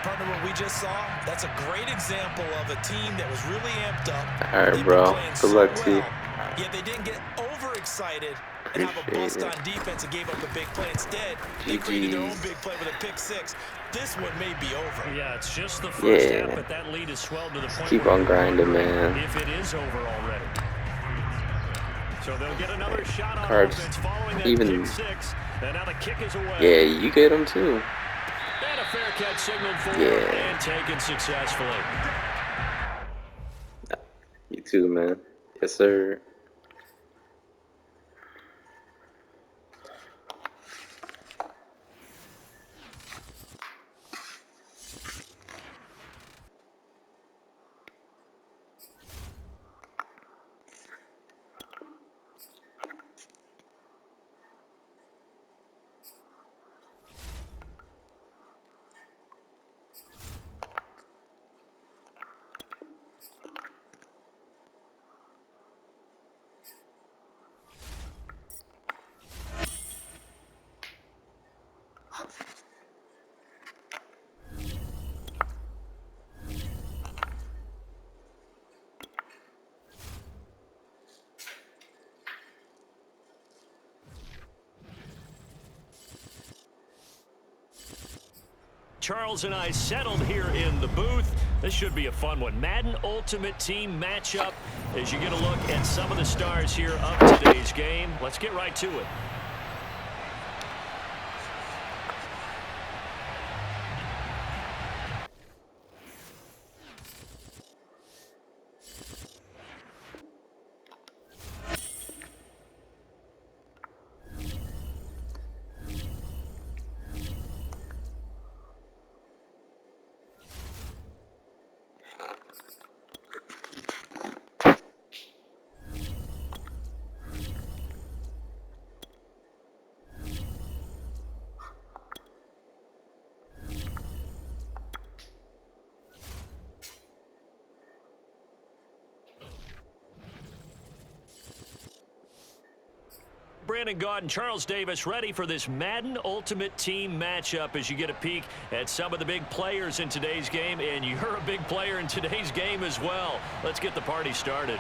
Partner, what we just saw, that's a great example of a team that was really amped up. All right, bro. Good luck to you. Yet they didn't get overexcited and have a Appreciate bust it. on defense and gave up a big play. Instead, they created their own big play with a pick-6. This one may be over. Yeah, it's just the first half, but that lead is swelled to the point keep where on grinding, man. if it is over already. So they'll get another shot on Cards, offense following that even. pick-6. And now the kick is away. Yeah, you get them too. And a fair catch signaled for and taken successfully. You too, man. Yes, sir. Charles and I settled here in the booth. This should be a fun one. Madden Ultimate Team matchup as you get a look at some of the stars here of today's game. Let's get right to it. Brandon Gaud and Charles Davis ready for this Madden Ultimate Team matchup as you get a peek at some of the big players in today's game, and you're a big player in today's game as well. Let's get the party started.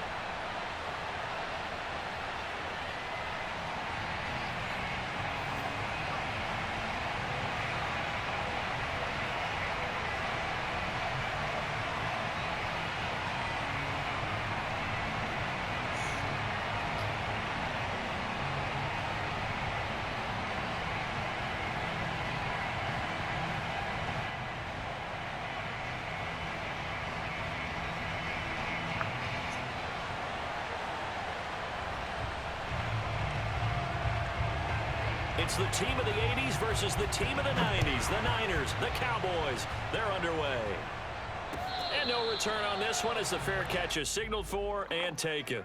It's the team of the 80s versus the team of the 90s. The Niners, the Cowboys, they're underway. And no return on this one as the fair catch is signaled for and taken.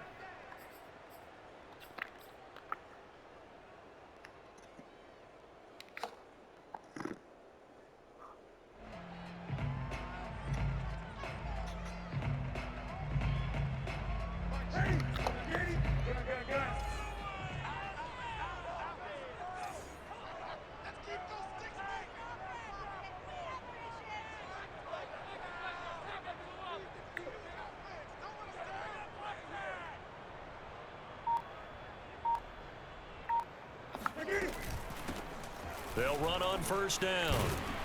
They'll run on first down.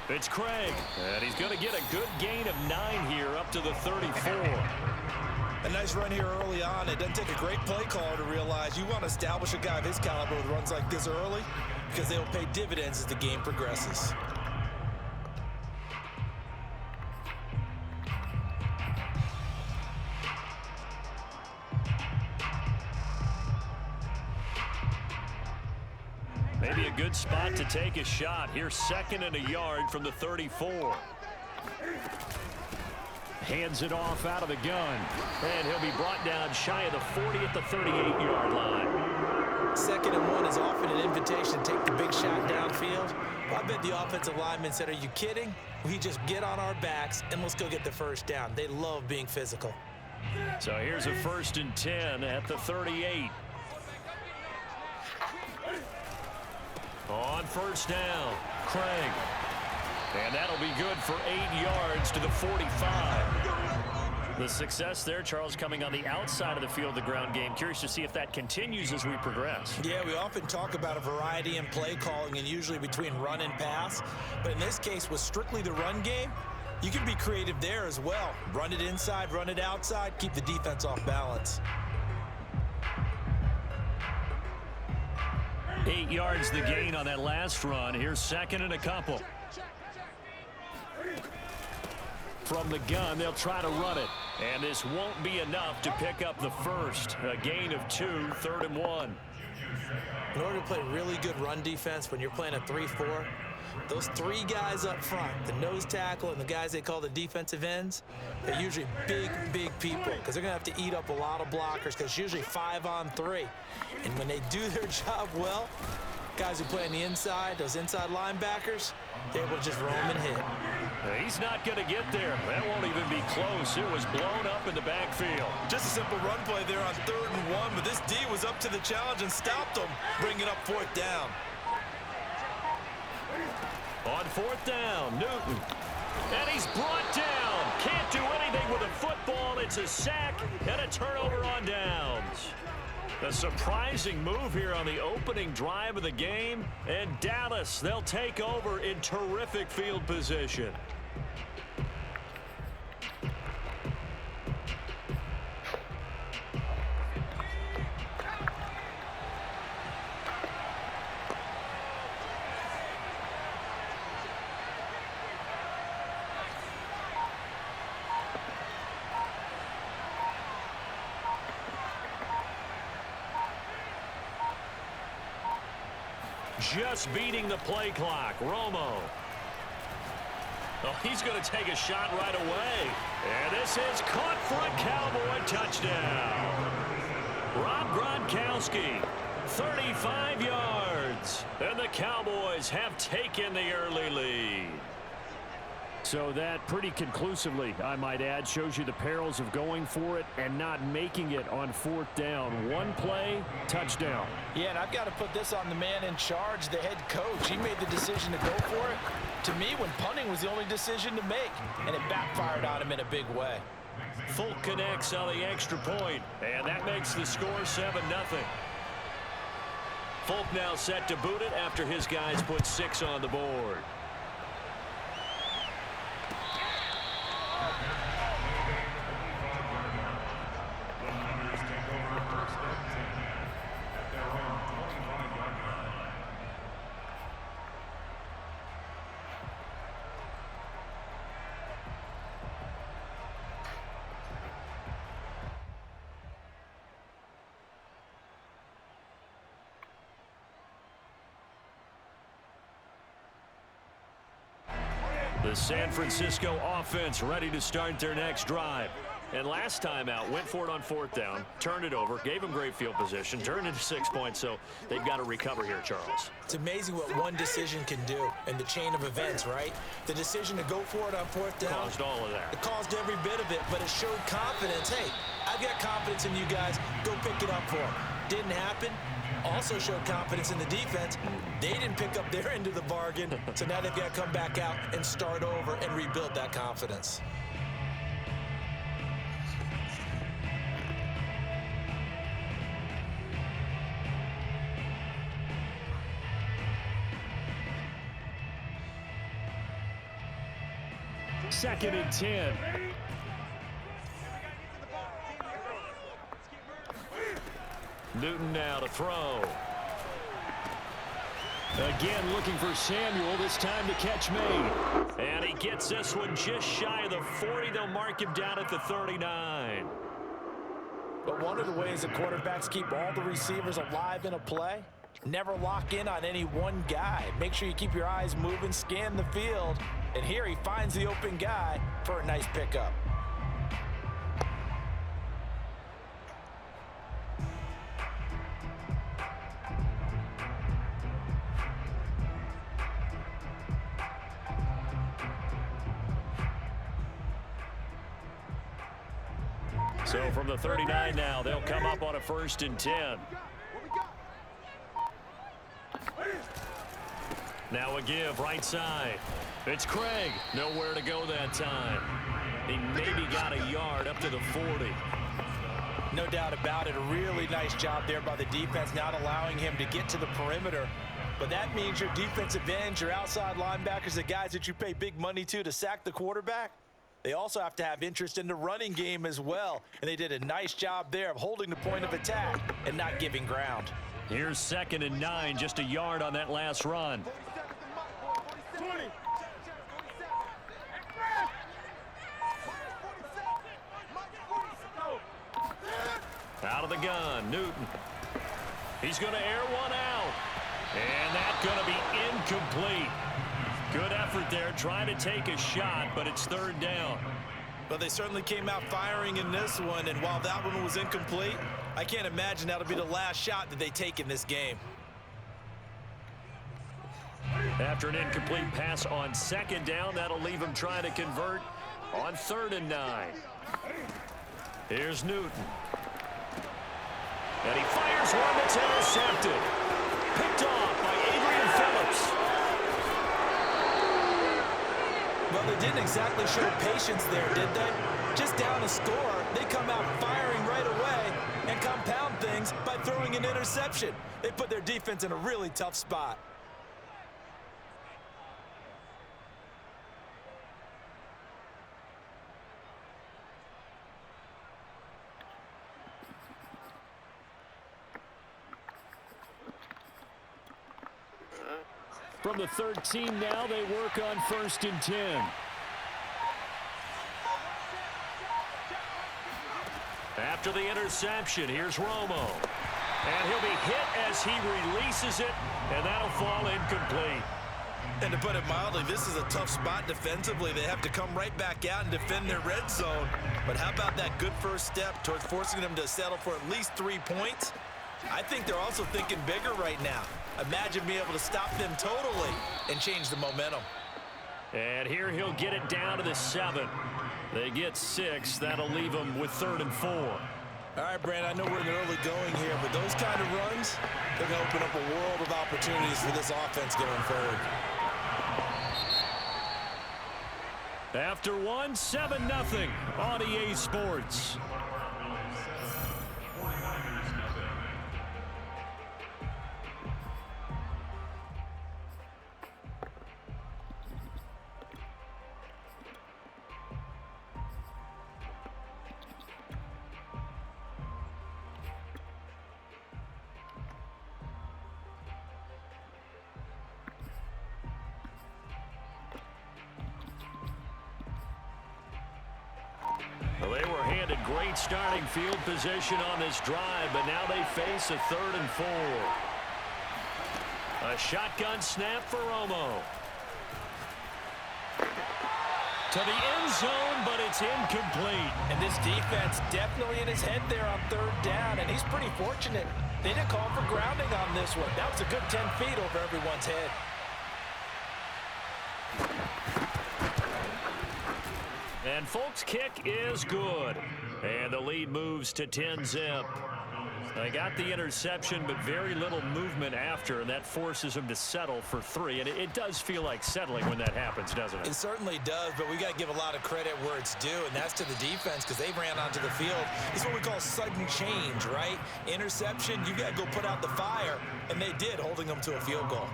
It's Craig, and he's going to get a good gain of 9 here up to the 34. A nice run here early on. It doesn't take a great play caller to realize you want to establish a guy of his caliber with runs like this early because they will pay dividends as the game progresses. Maybe a good spot to take a shot. Here's 2nd and a yard from the 34. Hands it off out of the gun. And he'll be brought down shy of the 40 at the 38-yard line. 2nd and 1 is often an invitation to take the big shot downfield. I bet the offensive lineman said, are you kidding? We just get on our backs and let's go get the first down. They love being physical. So here's a 1st and 10 at the 38. On first down, Craig. And that'll be good for 8 yards to the 45. The success there, Charles, coming on the outside of the field, the ground game. Curious to see if that continues as we progress. Yeah, we often talk about a variety in play calling and usually between run and pass. But in this case, with strictly the run game, you can be creative there as well. Run it inside, run it outside, keep the defense off balance. 8 yards the gain on that last run. Here's second and a couple. From the gun, they'll try to run it. And this won't be enough to pick up the first. A gain of 2, 3rd and 1. In order to play really good run defense when you're playing a 3-4, those 3 guys up front, the nose tackle and the guys they call the defensive ends, they're usually big people because they're going to have to eat up a lot of blockers because it's usually 5 on 3. And when they do their job well, guys who play on the inside, those inside linebackers, they're able to just roam and hit. He's not going to get there. That won't even be close. It was blown up in the backfield. Just a simple run play there on 3rd and 1, but this D was up to the challenge and stopped them, bringing up 4th down. On 4th down, Newton. And he's brought down. Can't do anything with a football. It's a sack and a turnover on downs. A surprising move here on the opening drive of the game. And Dallas, they'll take over in terrific field position. Just beating the play clock. Romo. Oh, he's going to take a shot right away. And this is caught for a Cowboy touchdown. Rob Gronkowski, 35 yards. And the Cowboys have taken the early lead. So that pretty conclusively, I might add, shows you the perils of going for it and not making it on 4th down. One play, touchdown. Yeah, and I've got to put this on the man in charge, the head coach. He made the decision to go for it. To me, when punting was the only decision to make, and it backfired on him in a big way. Full connects on the extra point, and that makes the score 7-0. Folk now set to boot it after his guys put 6 on the board. The San Francisco offense ready to start their next drive. And last time out, went for it on 4th down, turned it over, gave them great field position, turned into 6 points, so they've got to recover here, Charles. It's amazing what one decision can do in the chain of events, right? The decision to go for it on 4th down. Caused all of that. It caused every bit of it, but it showed confidence. Hey, I've got confidence in you guys. Go pick it up for them. Didn't happen. Also showed confidence in the defense. They didn't pick up their end of the bargain, so now they've got to come back out and start over and rebuild that confidence. Second and 10. Newton now to throw. Again looking for Samuel, this time the catch made. And he gets this one just shy of the 40. They'll mark him down at the 39. But one of the ways the quarterbacks keep all the receivers alive in a play, never lock in on any one guy. Make sure you keep your eyes moving, scan the field. And here he finds the open guy for a nice pickup. So from the 39 now, they'll come up on a 1st and 10. Now a give right side. It's Craig. Nowhere to go that time. He maybe got a yard up to the 40. No doubt about it. A really nice job there by the defense, not allowing him to get to the perimeter. But that means your defensive ends, your outside linebackers, the guys that you pay big money to sack the quarterback, they also have to have interest in the running game as well. And they did a nice job there of holding the point of attack and not giving ground. Here's 2nd and 9, just a yard on that last run. Out of the gun, Newton. He's going to air one out. And that's going to be incomplete. Good effort there, trying to take a shot, but it's 3rd down. But they certainly came out firing in this one, and while that one was incomplete, I can't imagine that'll be the last shot that they take in this game. After an incomplete pass on 2nd down, that'll leave him trying to convert on 3rd and 9. Here's Newton. And he fires one that's intercepted. Picked off by Adrian Phillips. Well, they didn't exactly show patience there, did they? Just down a score, they come out firing right away and compound things by throwing an interception. They put their defense in a really tough spot. From the 13 now, they work on 1st and 10. After the interception, here's Romo. And he'll be hit as he releases it, and that'll fall incomplete. And to put it mildly, this is a tough spot defensively. They have to come right back out and defend their red zone. But how about that good first step towards forcing them to settle for at least 3 points? I think they're also thinking bigger right now. Imagine being able to stop them totally and change the momentum. And here he'll get it down to the 7. They get 6. That'll leave them with 3rd and 4. All right, Brand, I know we're in the early going here, but those kind of runs, they're going to open up a world of opportunities for this offense going forward. After 1, 7-0 on EA Sports. Well, they were handed great starting field position on this drive, but now they face a 3rd and 4. A shotgun snap for Romo. To the end zone, but it's incomplete. And this defense definitely in his head there on 3rd down, and he's pretty fortunate. They didn't call for grounding on this one. That was a good 10 feet over everyone's head. And Folk's kick is good. And the lead moves to 10-zip. They got the interception, but very little movement after, and that forces them to settle for 3. And it does feel like settling when that happens, doesn't it? It certainly does, but we got to give a lot of credit where it's due, and that's to the defense because they ran onto the field. It's what we call sudden change, right? Interception, you got to go put out the fire, and they did, holding them to a field goal.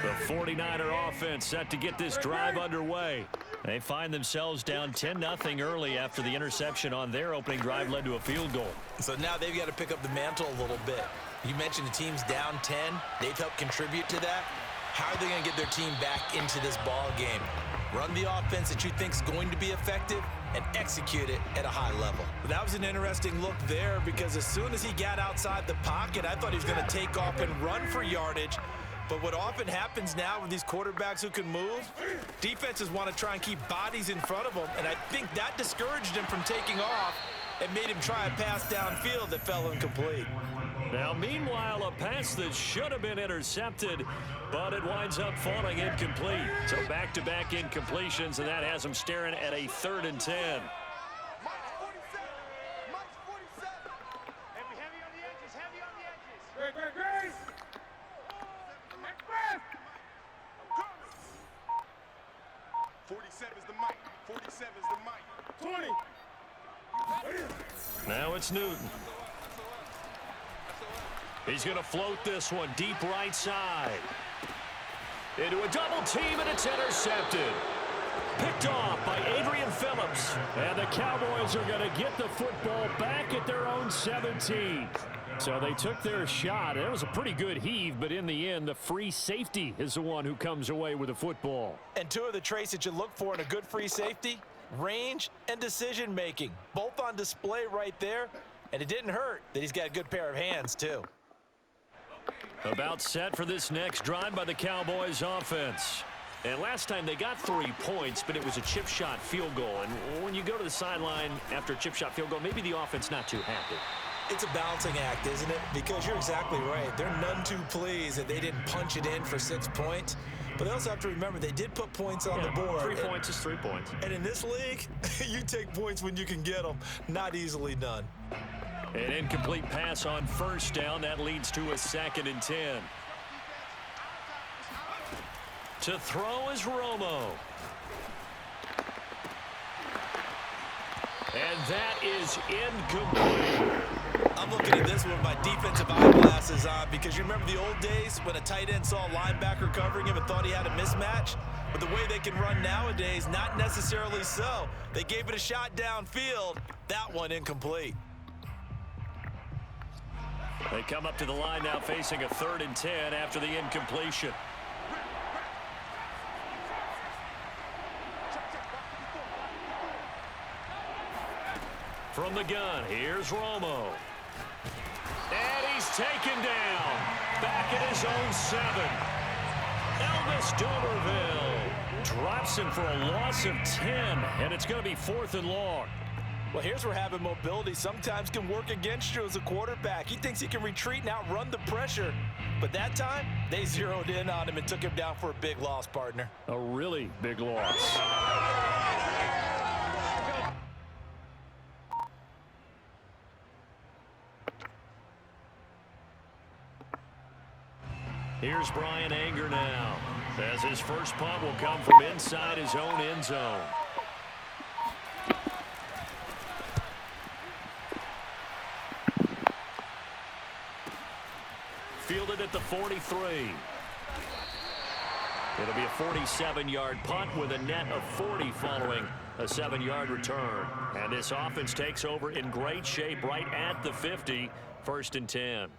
The 49er offense set to get this drive underway. They find themselves down 10-0 early after the interception on their opening drive led to a field goal. So now they've got to pick up the mantle a little bit. You mentioned the team's down 10. They've helped contribute to that. How are they going to get their team back into this ball game? Run the offense that you think is going to be effective and execute it at a high level. But that was an interesting look there because as soon as he got outside the pocket, I thought he was going to take off and run for yardage. But what often happens now with these quarterbacks who can move, defenses want to try and keep bodies in front of them, and I think that discouraged him from taking off and made him try a pass downfield that fell incomplete. Now, meanwhile, a pass that should have been intercepted, but it winds up falling incomplete. So back-to-back incompletions, and that has them staring at a 3rd and 10. Now it's Newton. He's going to float this one deep right side. Into a double team, and it's intercepted. Picked off by Adrian Phillips. And the Cowboys are going to get the football back at their own 17. So they took their shot. It was a pretty good heave, but in the end, the free safety is the one who comes away with the football. And two of the traits that you look for in a good free safety, range and decision-making. Both on display right there. And it didn't hurt that he's got a good pair of hands, too. About set for this next drive by the Cowboys offense. And last time they got 3 points, but it was a chip shot field goal. And when you go to the sideline after a chip shot field goal, maybe the offense not too happy. It's a balancing act, isn't it? Because you're exactly right. They're none too pleased that they didn't punch it in for 6 points. But they also have to remember they did put points on the board. 3 points is 3 points. And in this league, you take points when you can get them. Not easily done. An incomplete pass on first down. That leads to a 2nd and 10. To throw is Romo. And that is incomplete. I'm looking at this one with my defensive eyeglasses on because you remember the old days when a tight end saw a linebacker covering him and thought he had a mismatch? But the way they can run nowadays, not necessarily so. They gave it a shot downfield. That one incomplete. They come up to the line now facing a 3rd and 10 after the incompletion. From the gun, here's Romo. And he's taken down. Back at his own 7. Elvis Domerville drops him for a loss of 10, and it's going to be 4th and long. Well, here's where having mobility sometimes can work against you as a quarterback. He thinks he can retreat and outrun the pressure. But that time, they zeroed in on him and took him down for a big loss, partner. A really big loss. Here's Brian Anger now, as his first punt will come from inside his own end zone. Fielded at the 43. It'll be a 47-yard punt with a net of 40 following a 7-yard return. And this offense takes over in great shape right at the 50, 1st and 10.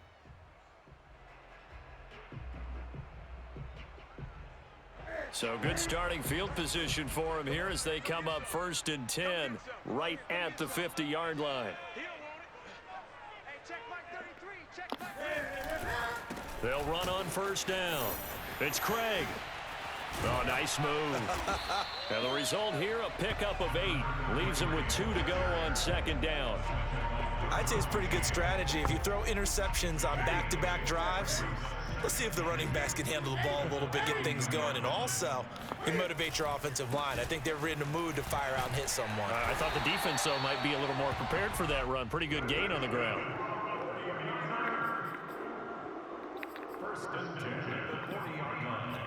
So good starting field position for him here as they come up 1st and 10 right at the 50-yard line. They'll run on 1st down. It's Craig. Oh, nice move. And the result here, a pickup of 8. Leaves him with 2 to go on 2nd down. I'd say it's pretty good strategy. If you throw interceptions on back-to-back drives, let's see if the running backs can handle the ball a little bit, get things going. And also, it motivates your offensive line. I think they're in the mood to fire out and hit someone. I thought the defense, though, might be a little more prepared for that run. Pretty good gain on the ground. 1st and 10 at the 40-yard line.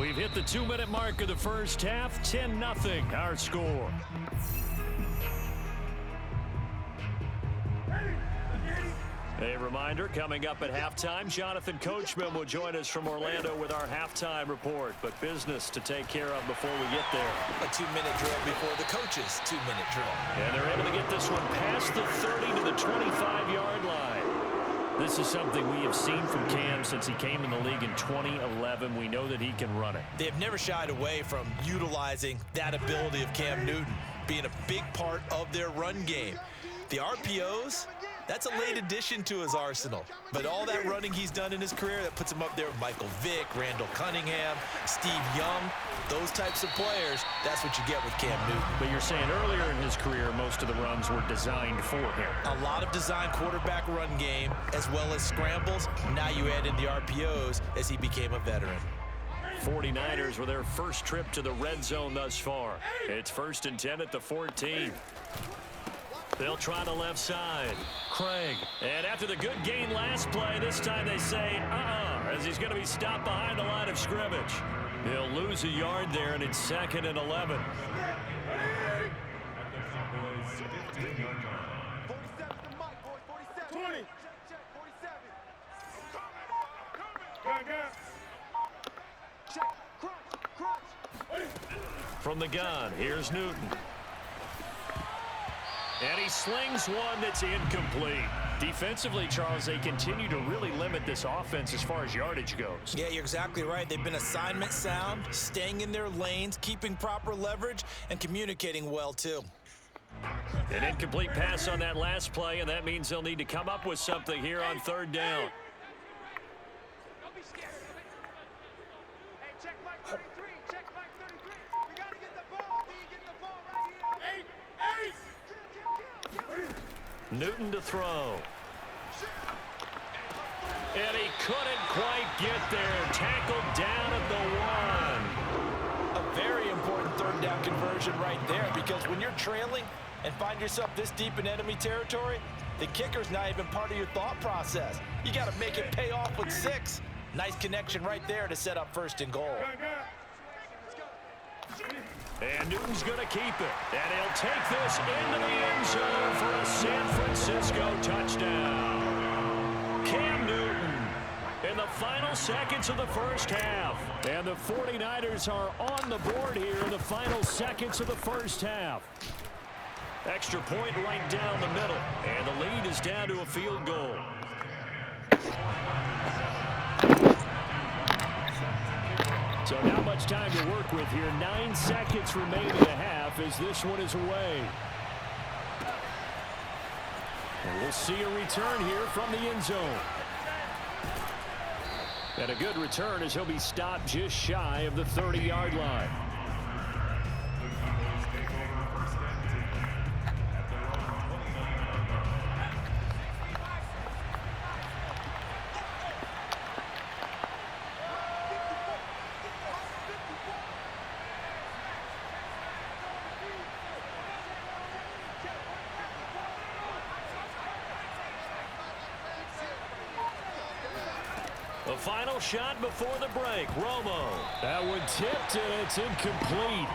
We've hit the 2-minute mark of the first half. 10-0 our score. A reminder, coming up at halftime, Jonathan Coachman will join us from Orlando with our halftime report. But business to take care of before we get there. A 2-minute drill before the coach's 2-minute drill. And they're able to get this one past the 30 to the 25-yard line. This is something we have seen from Cam since he came in the league in 2011. We know that he can run it. They've never shied away from utilizing that ability of Cam Newton being a big part of their run game. The RPOs, that's a late addition to his arsenal. But all that running he's done in his career, that puts him up there with Michael Vick, Randall Cunningham, Steve Young, those types of players. That's what you get with Cam Newton. But you're saying earlier in his career, most of the runs were designed for him. A lot of designed quarterback run game, as well as scrambles. Now you add in the RPOs as he became a veteran. 49ers with their first trip to the red zone thus far. It's 1st and 10 at the 14. They'll try the left side. Craig. And after the good gain last play, this time they say, as he's going to be stopped behind the line of scrimmage. He'll lose a yard there, and it's 2nd and 11. From the gun, here's Newton. And he slings one that's incomplete. Defensively, Charles, they continue to really limit this offense as far as yardage goes. Yeah, you're exactly right. They've been assignment sound, staying in their lanes, keeping proper leverage, and communicating well, too. An incomplete pass on that last play, and that means they'll need to come up with something here on 3rd down. Don't be scared of it. Hey, check Mike 33. Check Mike 33. We got to get the ball. We get the ball right here. Newton to throw. And he couldn't quite get there. Tackled down at the 1. A very important 3rd down conversion right there, because when you're trailing and find yourself this deep in enemy territory, the kicker's not even part of your thought process. You got to make it pay off with 6. Nice connection right there to set up 1st and goal. And Newton's going to keep it. And he'll take this into the end zone for a San Francisco touchdown. Cam Newton in the final seconds of the 1st half. And the 49ers are on the board here in the final seconds of the 1st half. Extra point right down the middle. And the lead is down to a field goal. So not much time to work with here. 9 seconds remaining in the half as this one is away. And we'll see a return here from the end zone. And a good return as he'll be stopped just shy of the 30-yard line. The final shot before the break. Romo. That one tipped, and it's incomplete.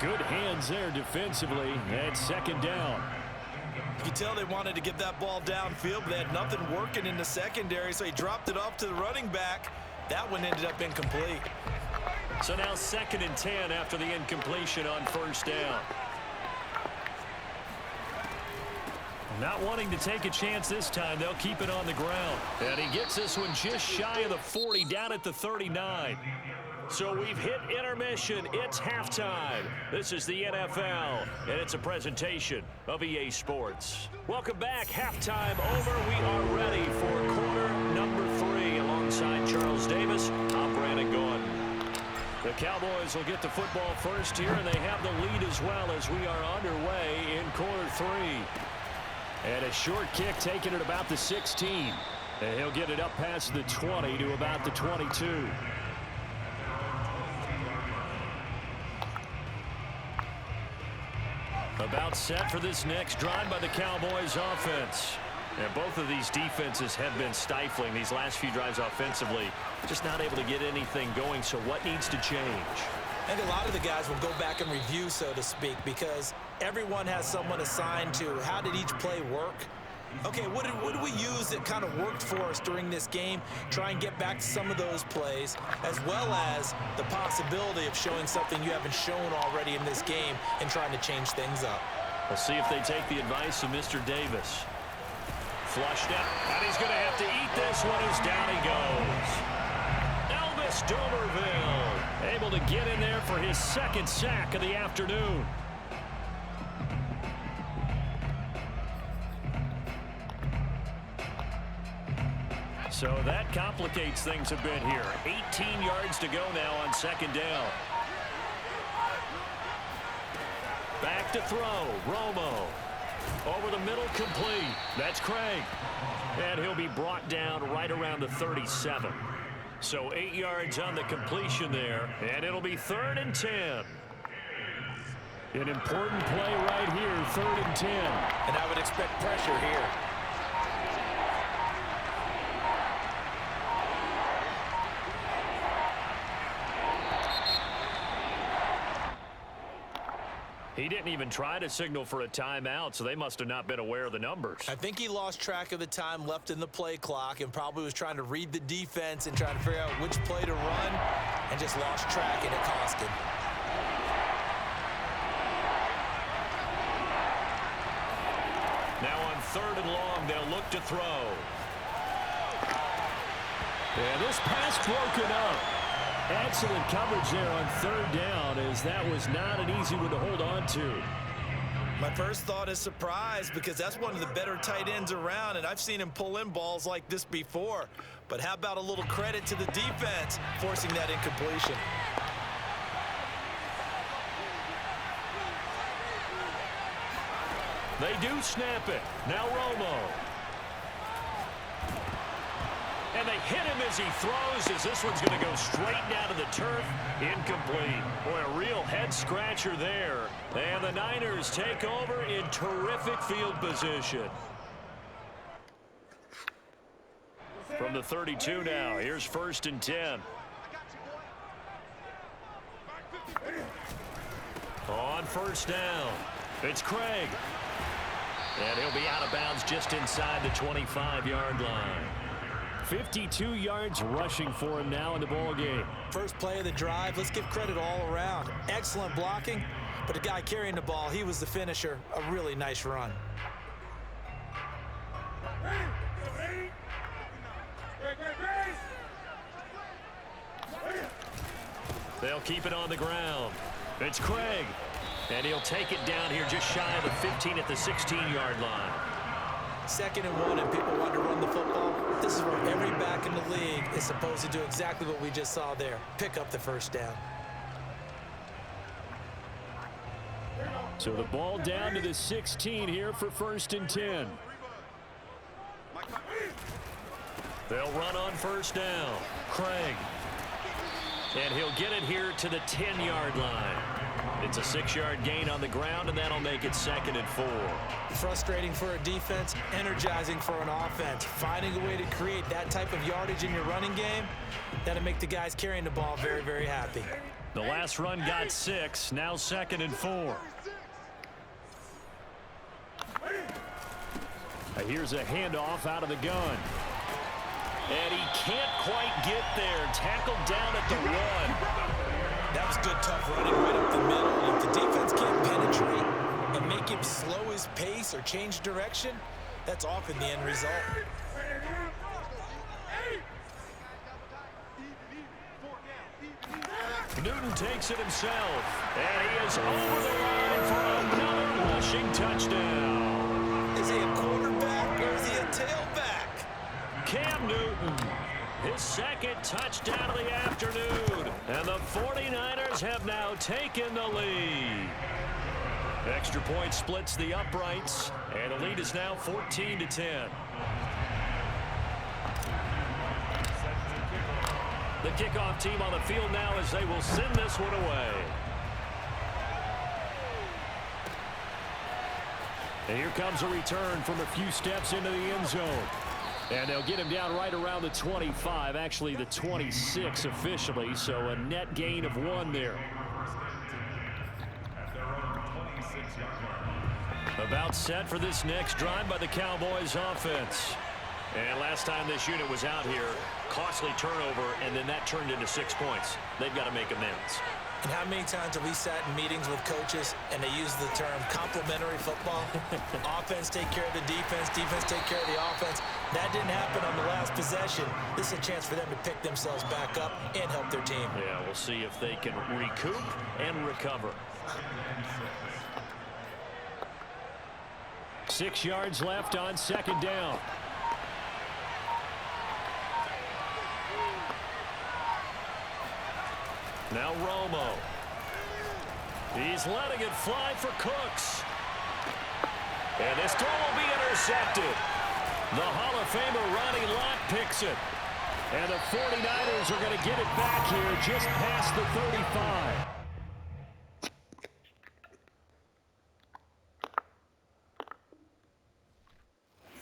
Good hands there defensively. And 2nd down. You can tell they wanted to get that ball downfield, but they had nothing working in the secondary, so he dropped it off to the running back. That one ended up incomplete. So now 2nd and 10 after the incompletion on 1st down. Not wanting to take a chance this time, they'll keep it on the ground. And he gets this one just shy of the 40, down at the 39. So we've hit intermission. It's halftime. This is the NFL, and it's a presentation of EA Sports. Welcome back. Halftime over. We are ready for quarter number 3. Alongside Charles Davis, I'm Brandon Gordon. The Cowboys will get the football first here, and they have the lead as well as we are underway in quarter 3. And a short kick taken at about the 16. And he'll get it up past the 20 to about the 22. About set for this next drive by the Cowboys offense. And both of these defenses have been stifling these last few drives offensively. Just not able to get anything going, so what needs to change? I think a lot of the guys will go back and review, so to speak, because everyone has someone assigned to how did each play work. Okay, what did we use that kind of worked for us during this game? Try and get back to some of those plays, as well as the possibility of showing something you haven't shown already in this game and trying to change things up. We'll see if they take the advice of Mr. Davis. Flushed out, and he's going to have to eat this one as down he goes. Elvis Domerville able to get in there for his 2nd sack of the afternoon. So that complicates things a bit here. 18 yards to go now on 2nd down. Back to throw. Romo. Over the middle, complete. That's Craig. And he'll be brought down right around the 37. So 8 yards on the completion there. And it'll be 3rd and 10. An important play right here, 3rd and 10. And I would expect pressure here. He didn't even try to signal for a timeout, so they must have not been aware of the numbers. I think he lost track of the time left in the play clock and probably was trying to read the defense and trying to figure out which play to run and just lost track, and it cost him. Now on 3rd and long, they'll look to throw. And this pass broken up. Excellent coverage there on 3rd down, as that was not an easy one to hold on to. My first thought is surprise, because that's one of the better tight ends around, and I've seen him pull in balls like this before. But how about a little credit to the defense forcing that incompletion? They do snap it. Now Romo. And they hit him as he throws, as this one's going to go straight down to the turf. Incomplete. Boy, a real head-scratcher there. And the Niners take over in terrific field position. From the 32 now, here's 1st and 10. On 1st down, it's Craig. And he'll be out of bounds just inside the 25-yard line. 52 yards rushing for him now in the ball game. First play of the drive, let's give credit all around. Excellent blocking, but the guy carrying the ball, he was the finisher. A really nice run. They'll keep it on the ground. It's Craig. And he'll take it down here just shy of the 15 at the 16-yard line. 2nd and 1, and people want to run the football. This is where every back in the league is supposed to do exactly what we just saw there. Pick up the 1st down. So the ball down to the 16 here for 1st and 10. They'll run on 1st down. Craig. And he'll get it here to the 10-yard line. It's a 6-yard gain on the ground, and that'll make it 2nd and 4. Frustrating for a defense, energizing for an offense. Finding a way to create that type of yardage in your running game, that'll make the guys carrying the ball very, very happy. The last run got 6, now 2nd and 4. Here's a handoff out of the gun. And he can't quite get there. Tackled down at the 1. That was good, tough running right up the middle. If the defense can't penetrate and make him slow his pace or change direction, that's often the end result. Newton takes it himself. And he is over the line for another rushing touchdown. Is he a quarterback or is he a tailback? Cam Newton, his 2nd touchdown of the afternoon. And the 49ers have now taken the lead. Extra point splits the uprights, and the lead is now 14-10. The kickoff team on the field now as they will send this one away. And here comes a return from a few steps into the end zone. And they'll get him down right around the 25, actually the 26 officially, so a net gain of 1 there. About set for this next drive by the Cowboys offense. And last time this unit was out here, costly turnover, and then that turned into 6 points. They've got to make amends. And how many times have we sat in meetings with coaches and they use the term complementary football? Offense take care of the defense, defense take care of the offense. That didn't happen on the last possession. This is a chance for them to pick themselves back up and help their team. Yeah, we'll see if they can recoup and recover. 6 yards left on 2nd down. Now Romo. He's letting it fly for Cooks. And this throw will be intercepted. The Hall of Famer Ronnie Lott picks it. And the 49ers are going to get it back here just past the 35.